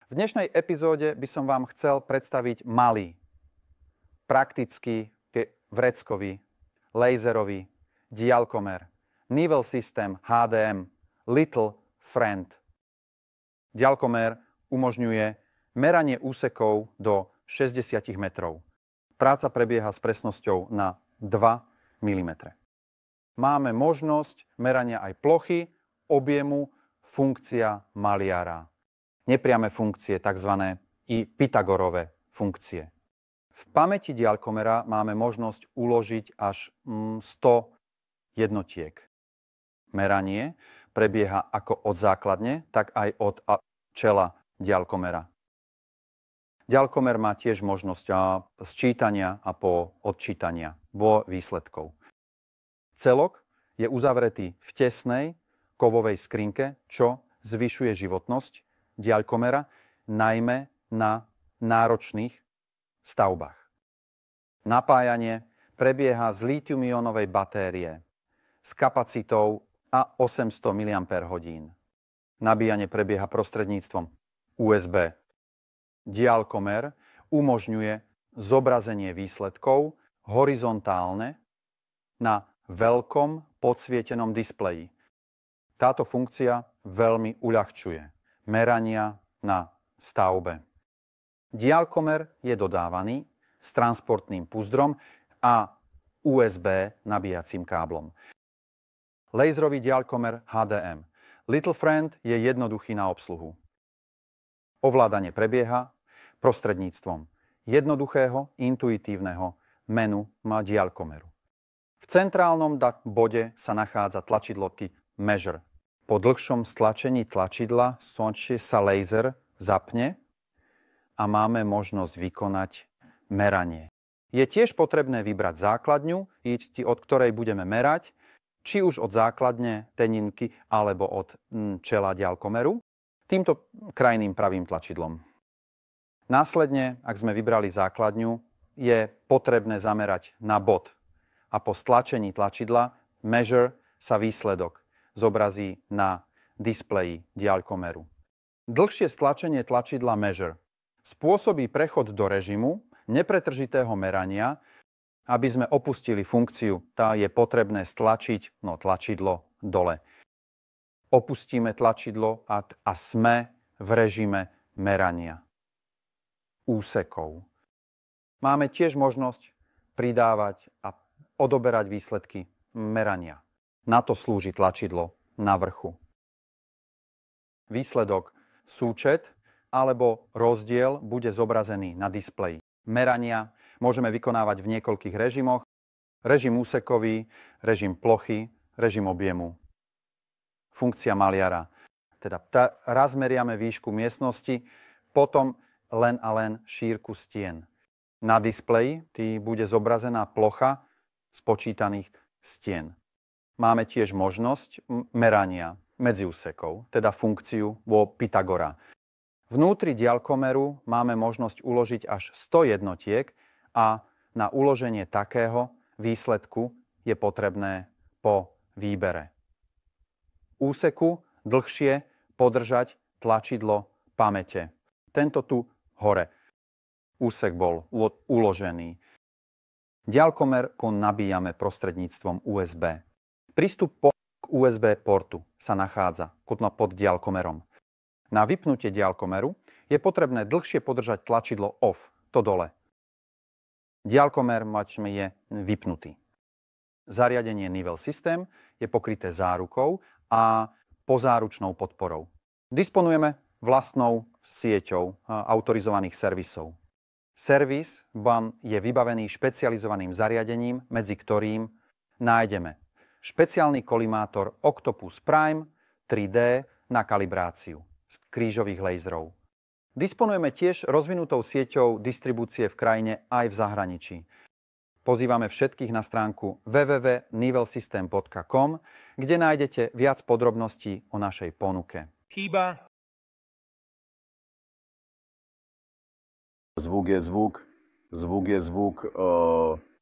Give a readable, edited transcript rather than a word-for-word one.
V dnešnej epizóde by som vám chcel predstaviť malý, praktický, vreckový, laserový diaľkomer, Nivel System HDM, Little Friend. Diaľkomer umožňuje meranie úsekov do 60 metrov. Práca prebieha s presnosťou na 2 mm. Máme možnosť merania aj plochy, objemu, funkcia maliara. Nepriame funkcie, tzv. I Pythagorove funkcie. V pamäti diaľkomera máme možnosť uložiť až 100 jednotiek. Meranie prebieha ako od základne, tak aj od čela diaľkomera. Diaľkomer má tiež možnosť sčítania a odčítania vo výsledkov. Celok je uzavretý v tesnej kovovej skrinke, čo zvyšuje životnosť diaľkomera, najmä na náročných stavbách. Napájanie prebieha z lítium-ionovej batérie s kapacitou a 800 mAh. Nabíjanie prebieha prostredníctvom USB. Diaľkomer umožňuje zobrazenie výsledkov horizontálne na veľkom podsvietenom displeji. Táto funkcia veľmi uľahčuje merania na stavbe. Diaľkomer je dodávaný s transportným púzdrom a USB nabíjacím káblom. Laserový diaľkomer HDM. Little Friend je jednoduchý na obsluhu. Ovládanie prebieha prostredníctvom jednoduchého, intuitívneho menu diaľkomeru. V centrálnom bode sa nachádza tlačidlovky Measure. Po dlhšom stlačení tlačidla sa laser zapne a máme možnosť vykonať meranie. Je tiež potrebné vybrať základňu, od ktorej budeme merať, či už od základne teninky alebo od čela diaľkomeru, týmto krajným pravým tlačidlom. Následne, ak sme vybrali základňu, je potrebné zamerať na bod a po stlačení tlačidla Measure sa výsledok zobrazí na displeji diaľkomeru. Dlhšie stlačenie tlačidla Measure spôsobí prechod do režimu nepretržitého merania. Aby sme opustili funkciu, tá je potrebné stlačiť tlačidlo dole. Opustíme tlačidlo a sme v režime merania úsekov. Máme tiež možnosť pridávať a odoberať výsledky merania. Na to slúži tlačidlo na vrchu. Výsledok, súčet alebo rozdiel bude zobrazený na displeji. Merania môžeme vykonávať v niekoľkých režimoch. Režim úsekový, režim plochy, režim objemu. Funkcia maliara. Raz meriame výšku miestnosti, potom len a len šírku stien. Na displeji bude zobrazená plocha spočítaných stien. Máme tiež možnosť merania medziúsekov, teda funkciu vo Pythagora. Vnútri diaľkomeru máme možnosť uložiť až 100 jednotiek a na uloženie takého výsledku je potrebné po výbere úseku dlhšie podržať tlačidlo pamäte. Tento tu hore. Úsek bol uložený. Diaľkomer nabíjame prostredníctvom USB. Prístup k USB portu sa nachádza pod diaľkomerom. Na vypnutie diaľkomeru je potrebné dlhšie podržať tlačidlo OFF, to dole. Diaľkomer je vypnutý. Zariadenie Nivel System je pokryté zárukou a pozáručnou podporou. Disponujeme vlastnou sieťou autorizovaných servisov. Servis vám je vybavený špecializovaným zariadením, medzi ktorým nájdeme špeciálny kolimátor Octopus Prime 3D na kalibráciu z krížových laserov. Disponujeme tiež rozvinutou sieťou distribúcie v krajine aj v zahraničí. Pozývame všetkých na stránku www.nivelsystem.com, kde nájdete viac podrobností o našej ponuke. Zvuk je zvuk,